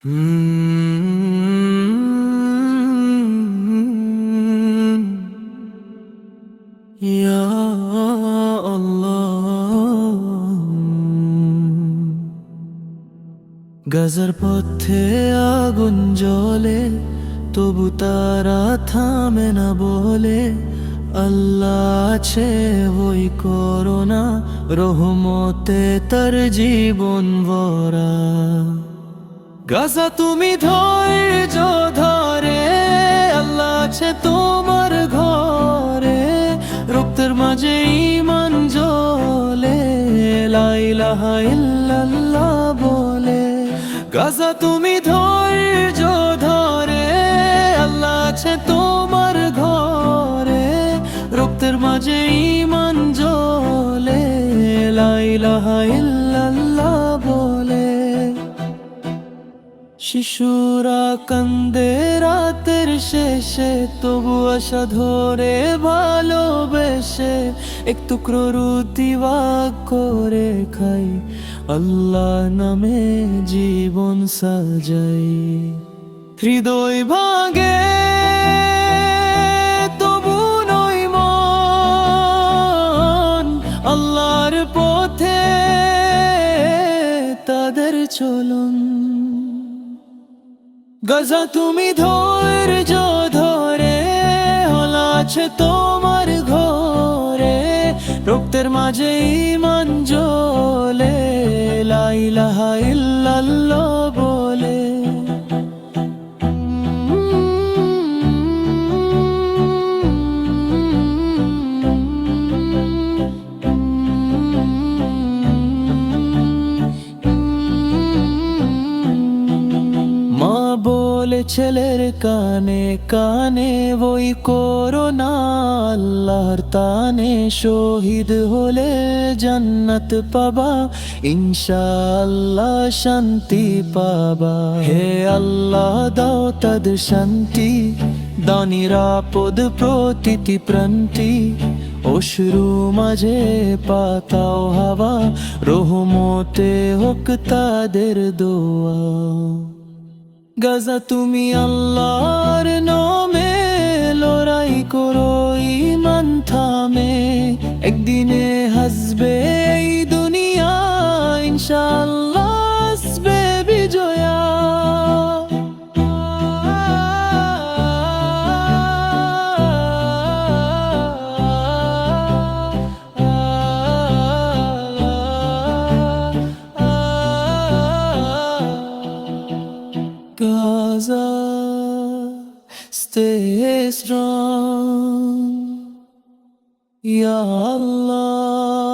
ইয়া আল্লাহ, গাজার পথে আগুন জ্বলে, তবু তারা থামে না বলে আল্লাহ আছে ওই করোনা, রহমতে তার জীবন ভরা। গাজা তুমি ধৈর্য ধরে, আল্লাহ আছে তোমার ঘরে, রক্তের মাঝে ঈমান জ্বলে, লা ইলাহা ইল্লাল্লাহ বলে। গাজা তুমি ধৈর্য ধরে, আল্লাহ আছে তোমার ঘরে, রক্তের মাঝে ঈমান জ্বলে, লা ইলাহা ইল্লাল্লাহ বলে। শিশুরা কান্দে রাতের শেষে, তবু আশা ধরে ভালোবেসে, এক টুকরো রুটি ভাগ করে খাই, আল্লাহ নামে জীবন সাজাই। হৃদয় ভাঙে তবু নই মন, আল্লাহর পথে তাদের চলন। গাজা তুমি ধৈর্য ধরে, আল্লাহ আছে তোমার ঘরে, রক্তের মাঝে ঈমান জ্বলে, লা ইলাহা ইল্লাল্লাহ বলে। বলে ছেলের কানে কানে বই করোনা, আল্লাহর তানে শহীদ হলে জান্নাত পাবা, ইনশাআল্লাহ শান্তি পাবা। হে আল্লাহ দাও তাদের শান্তি, দাও নিরাপদ প্রতিটি প্রান্তি, অশ্রু মাঝে পাতাও হাওয়া, রহমতে হোক তাদের দোয়া। গাজা তুমি আল্লাহর নামে লড়াই করো, ঈমান থামে, একদিনে হাসবে এই দুনিয়া, ইনশাআল্লাহ আসবে Bijoya. Gaza, stay strong, Ya Allah.